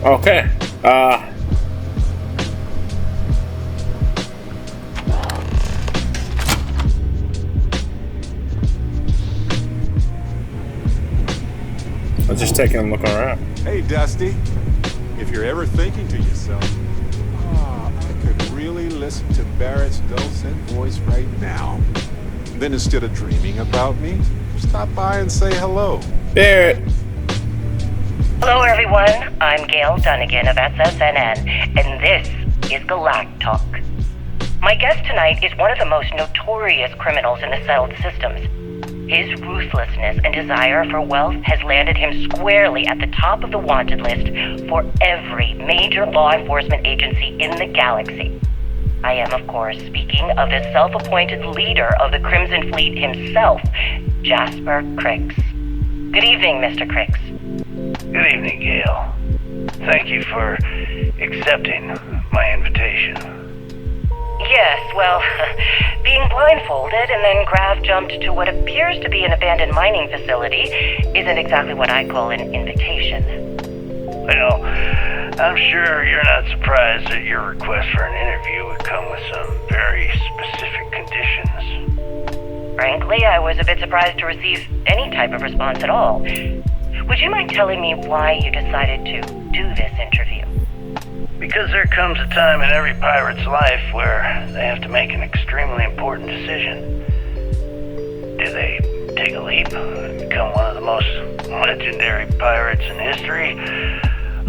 Okay. I'm just taking a look around. Hey, Dusty. If you're ever thinking to yourself, I could really listen to Barrett's dulcet voice right now. Then instead of dreaming about me, stop by and say hello. Barrett. Hello, everyone. I'm Gail Dunnigan of SSNN, and this is Galact Talk. My guest tonight is one of the most notorious criminals in the settled systems. His ruthlessness and desire for wealth has landed him squarely at the top of the wanted list for every major law enforcement agency in the galaxy. I am, of course, speaking of the self-appointed leader of the Crimson Fleet himself, Jasper Cricks. Good evening, Mr. Cricks. Good evening, Gail. Thank you for accepting my invitation. Yes, well, being blindfolded and then grav-jumped to what appears to be an abandoned mining facility isn't exactly what I call an invitation. Well, I'm sure you're not surprised that your request for an interview would come with some very specific conditions. Frankly, I was a bit surprised to receive any type of response at all. Would you mind telling me why you decided to do this interview? Because there comes a time in every pirate's life where they have to make an extremely important decision. Do they take a leap and become one of the most legendary pirates in history?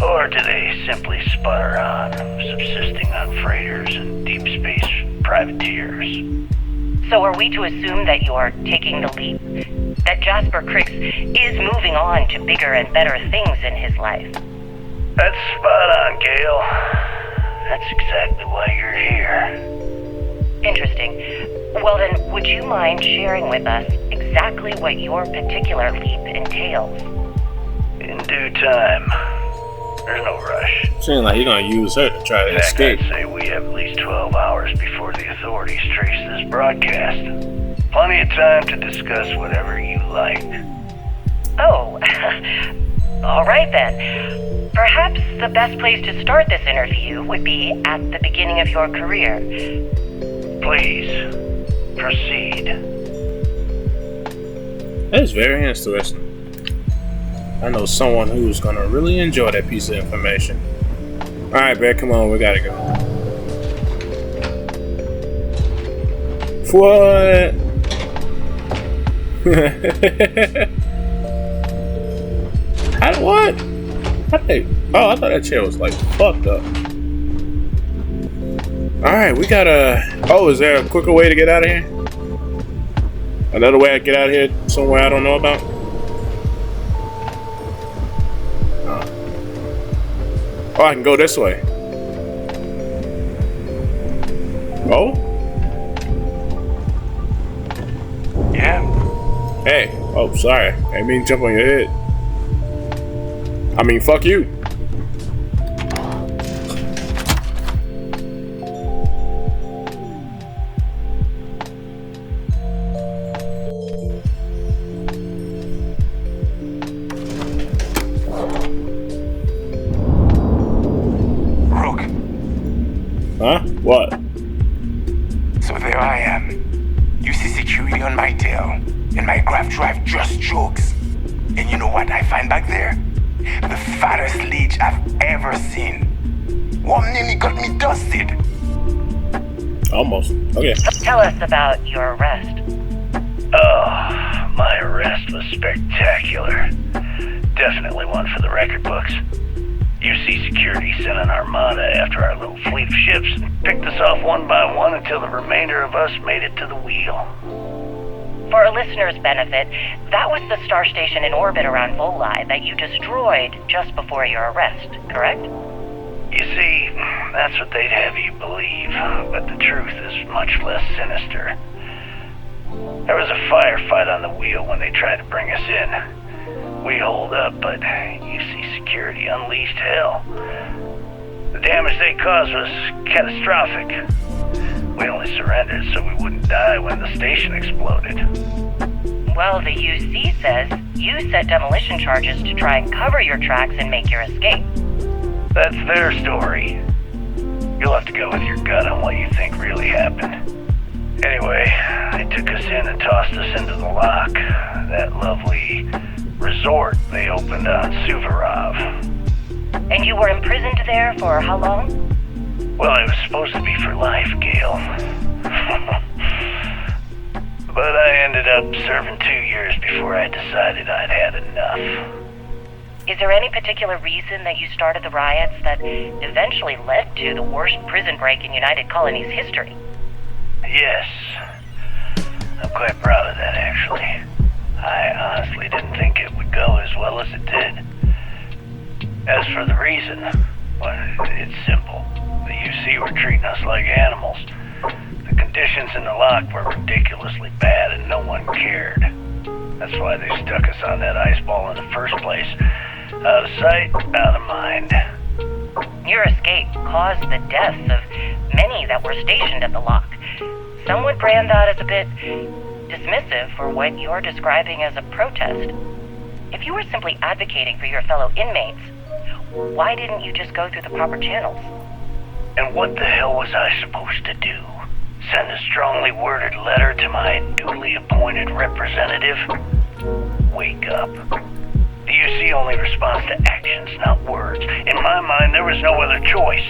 Or do they simply sputter on, subsisting on freighters and deep space privateers? So are we to assume that you're taking the leap? That Jasper Cricks is moving on to bigger and better things in his life? That's spot on, Gail. That's exactly why you're here. Interesting. Well then, would you mind sharing with us exactly what your particular leap entails? In due time. There's no rush. Seems like you're gonna use her to try to escape. I'd say we have at least 12 hours before the authorities trace this broadcast. Plenty of time to discuss whatever you like. Oh, all right then. Perhaps the best place to start this interview would be at the beginning of your career. Please, proceed. That is very interesting. I know someone who's gonna really enjoy that piece of information. Alright, Bear, come on, we gotta go. What? What? Oh, I thought that chair was like fucked up. Alright, we gotta... Oh, is there a quicker way to get out of here? Another way to get out of here somewhere I don't know about? Oh, I can go this way. Oh? Yeah? Hey. Oh, sorry. I didn't mean to jump on your head. I mean, fuck you. Huh? What? So there I am. You see security on my tail, and my graph drive just chokes. And you know what I find back there? The fattest leech I've ever seen. One nearly got me dusted. Almost. Okay. Tell us about your arrest. Oh, my arrest was spectacular. Definitely one for the record books. UC Security sent an armada after our little fleet of ships and picked us off one by one until the remainder of us made it to the wheel. For our listeners' benefit, that was the star station in orbit around Voli that you destroyed just before your arrest, correct? You see, that's what they'd have you believe, but the truth is much less sinister. There was a firefight on the wheel when they tried to bring us in. We holed up, but UC Security unleashed hell. The damage they caused was catastrophic. We only surrendered so we wouldn't die when the station exploded. Well, the UC says you set demolition charges to try and cover your tracks and make your escape. That's their story. You'll have to go with your gut on what you think really happened. Anyway, they took us in and tossed us into the lock. That lovely resort they opened on Suvorov. And you were imprisoned there for how long? Well, it was supposed to be for life, Gail. But I ended up serving 2 years before I decided I'd had enough. Is there any particular reason that you started the riots that eventually led to the worst prison break in United Colonies history? Yes. I'm quite proud of that, actually. I honestly didn't think it would go as well as it did. As for the reason, well, it's simple. The UC were treating us like animals. The conditions in the lock were ridiculously bad and no one cared. That's why they stuck us on that ice ball in the first place. Out of sight, out of mind. Your escape caused the deaths of many that were stationed at the lock. Some would brand that as a bit dismissive for what you're describing as a protest. If you were simply advocating for your fellow inmates, why didn't you just go through the proper channels? And what the hell was I supposed to do? Send a strongly worded letter to my duly appointed representative? Wake up. The UC only responds to actions, not words. In my mind, there was no other choice.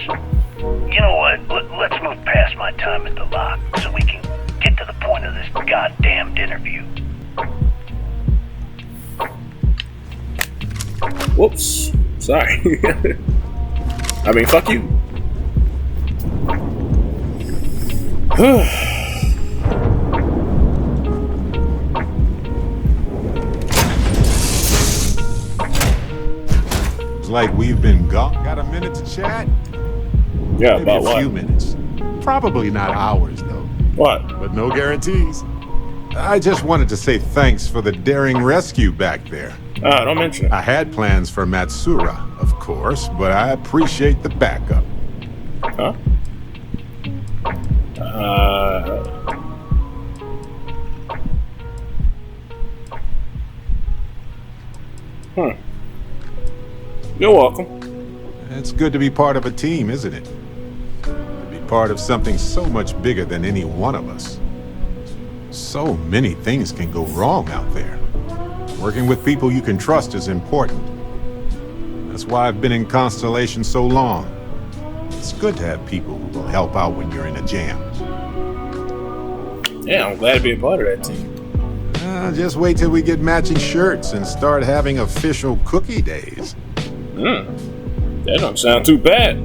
You know what? Let's move past my time at the lock so we can get to the point of this goddamned interview. Whoops. Sorry. I mean, fuck you. It's like we've been gone. Got a minute to chat? Yeah, Maybe about a what? few minutes. Probably not hours, though. What? But no guarantees. I just wanted to say thanks for the daring rescue back there. Don't mention it. I had plans for Matsura, of course, but I appreciate the backup. Huh? You're welcome. It's good to be part of a team, isn't it? To be part of something so much bigger than any one of us. So many things can go wrong out there. Working with people you can trust is important. That's why I've been in Constellation so long. It's good to have people who will help out when you're in a jam. Yeah, I'm glad to be a part of that team. Just wait till we get matching shirts and start having official cookie days. That don't sound too bad.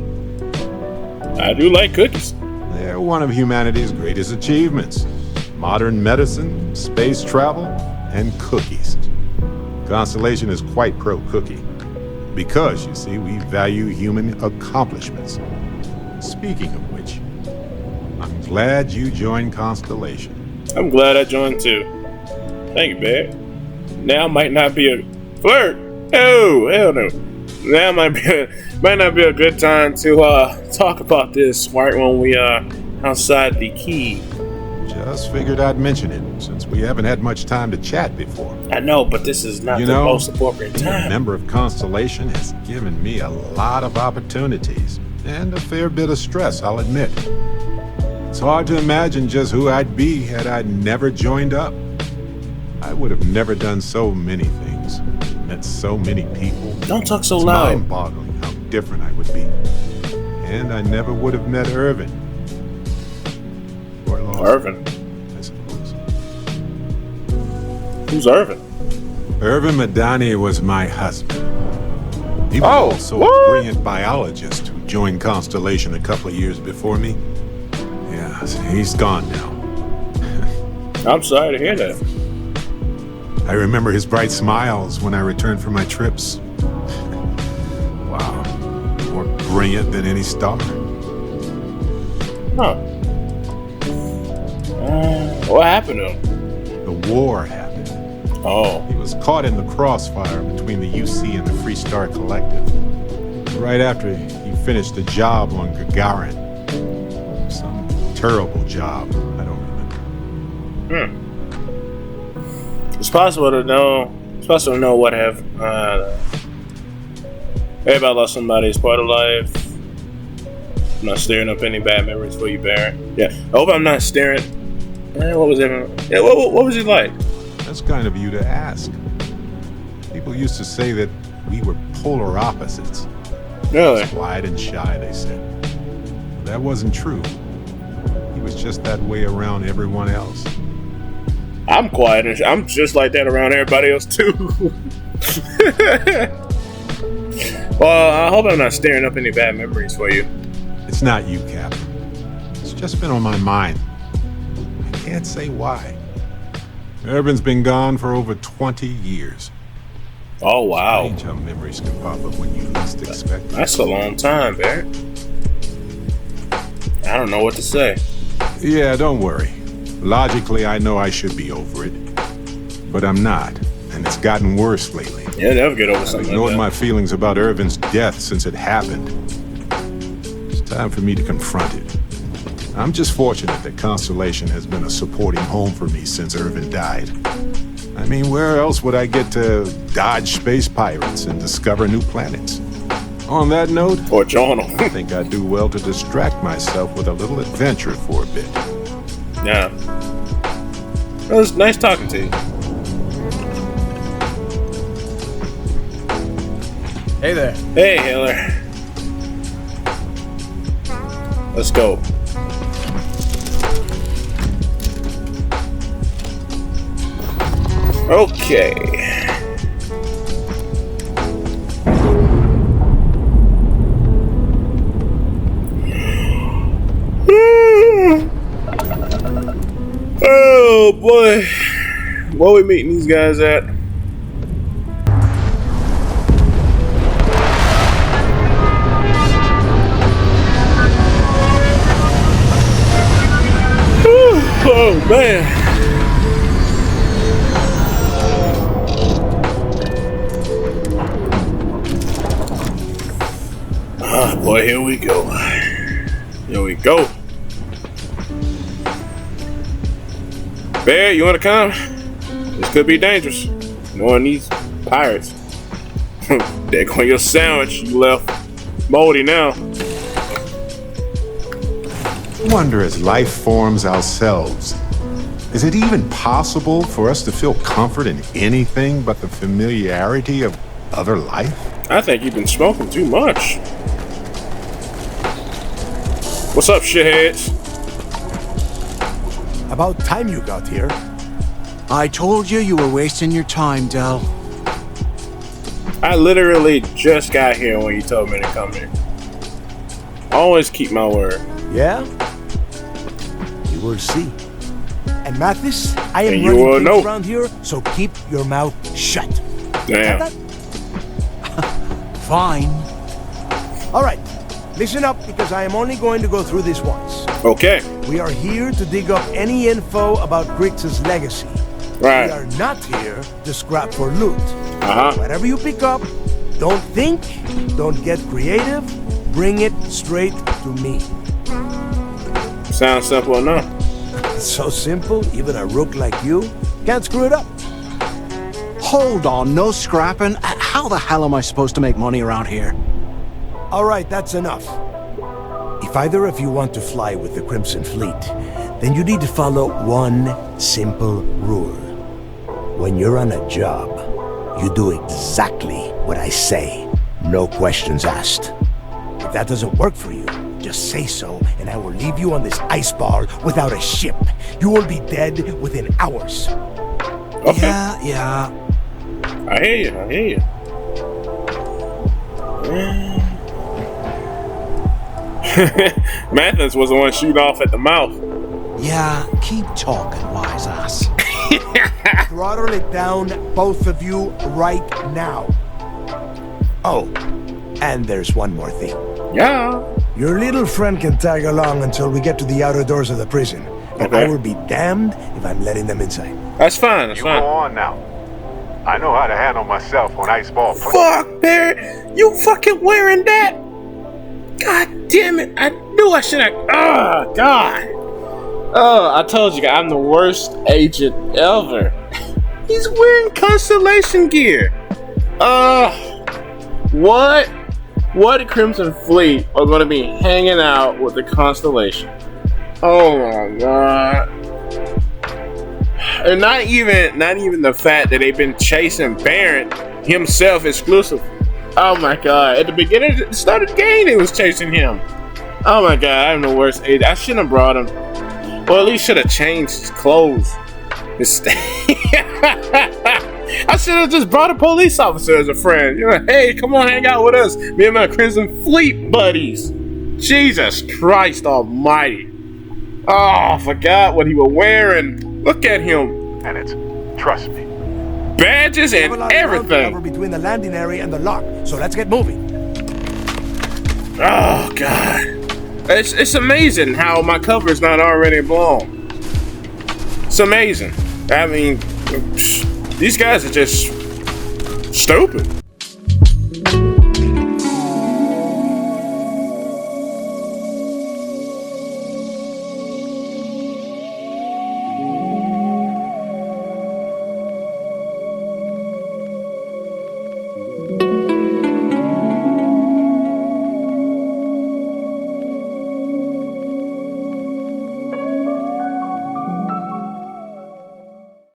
I do like cookies. They're one of humanity's greatest achievements. Modern medicine, space travel, and cookies. Constellation is quite pro-cookie. Because, you see, we value human accomplishments. Speaking of which, I'm glad you joined Constellation. I'm glad I joined too. Thank you, Bear. Now might not be a flirt. Oh, hell no. Now might not be a good time to talk about this right when we are outside the key. Just figured I'd mention it, since we haven't had much time to chat before. I know, but this is not the most appropriate being time. a member of Constellation has given me a lot of opportunities, and a fair bit of stress, I'll admit. It's hard to imagine just who I'd be had I never joined up. I would have never done so many things, met so many people. Don't talk so It's loud. mind-boggling how different I would be. And I never would have met Irvin. Or lost Irvin? him, I suppose. Who's Irvin? Irvin Madani was my husband. He was Oh, also what? a brilliant biologist who joined Constellation a couple of years before me. Yeah, he's gone now. I'm sorry to hear that. I remember his bright smiles when I returned from my trips. Wow, more brilliant than any star. Huh. What happened to him? The war happened. Oh. He was caught in the crossfire between the UC and the Free Star Collective. Right after he finished the job on Gagarin. Some terrible job, I don't remember. It's possible to know what have Everybody lost somebody as part of life. I'm not stirring up any bad memories for you, Baron. Yeah, I hope I'm not stirring. What was everyone? Yeah, what was he like? That's kind of you to ask. People used to say that we were polar opposites. Really? Quiet and shy, they said. That wasn't true. He was just that way around everyone else. I'm quiet and I'm just like that around everybody else too. Well, I hope I'm not stirring up any bad memories for you. It's not you, Captain. It's just been on my mind. I can't say why. Irvin's been gone for over 20 years. Oh, wow. Strange how memories can pop up when you least expect it. That's a long time, Barrett. I don't know what to say. Yeah, don't worry. Logically, I know I should be over it. But I'm not. And it's gotten worse lately. Yeah, never get over I've something ignored like my that. feelings about Irvin's death since it happened. It's time for me to confront it. I'm just fortunate that Constellation has been a supporting home for me since Irvin died. I mean, where else would I get to dodge space pirates and discover new planets? On that note, Or journal. I think I'd do well to distract myself with a little adventure for a bit. Yeah. It was nice talking to you. Hey there. Hey, Hiller. Let's go. Okay. Oh boy. Where we meeting these guys at? Oh man. Oh boy, here we go. Here we go. Bear, you wanna come? This could be dangerous. Knowing these pirates. There go your sandwich you left moldy now. I wonder, as life forms ourselves, is it even possible for us to feel comfort in anything but the familiarity of other life? I think you've been smoking too much. What's up, shitheads? About time you got here. I told you you were wasting your time, Del. I literally just got here when you told me to come here. I always keep my word. Yeah? You will see. And Mathis, I am And you running will things know. around here, so keep your mouth shut. Damn. Got that? Fine. All right, listen up because I am only going to go through this once. Okay. We are here to dig up any info about Grix's legacy. Right. We are not here to scrap for loot. Uh-huh. Whatever you pick up, don't think, don't get creative, bring it straight to me. Sounds simple enough. It's so simple, even a rook like you can't screw it up. Hold on, no scrapping. How the hell am I supposed to make money around here? All right, that's enough. If either of you want to fly with the Crimson Fleet, then you need to follow one simple rule. When you're on a job, you do exactly what I say. No questions asked. If that doesn't work for you, just say so, and I will leave you on this ice bar without a ship. You will be dead within hours. Okay. Yeah. I hear you. I hear you. Mathis was the one shooting off at the mouth. Yeah, keep talking, wise ass. Throttle it down, both of you, right now. Oh, and there's one more thing. Yeah. Your little friend can tag along until we get to the outer doors of the prison. And Okay. I will be damned if I'm letting them inside. That's fine. That's You fine. go on now. I know how to handle myself on ice ball play. Fuck, Barrett. You fucking wearing that? God damn it. I knew I should have. Oh, God. Oh, I told you, I'm the worst agent ever. He's wearing Constellation gear. What? what Crimson Fleet are going to be hanging out with the Constellation? Oh my god. And not even the fact that they've been chasing Barrett himself exclusive. Oh my god. At the beginning, the start of the game, they was chasing him. Oh my god, I'm the worst agent. I shouldn't have brought him. Or at least should have changed his clothes. I should have just brought a police officer as a friend. You know, hey, come on, hang out with us. Me and my Crimson Fleet buddies. Jesus Christ almighty. Oh, I forgot what he was wearing. Look at him. And it's, trust me. Badges and everything. Between the landing area and the lock, so let's get moving. Oh, God. It's amazing how my cover is not already blown. It's amazing. I mean, these guys are just stupid.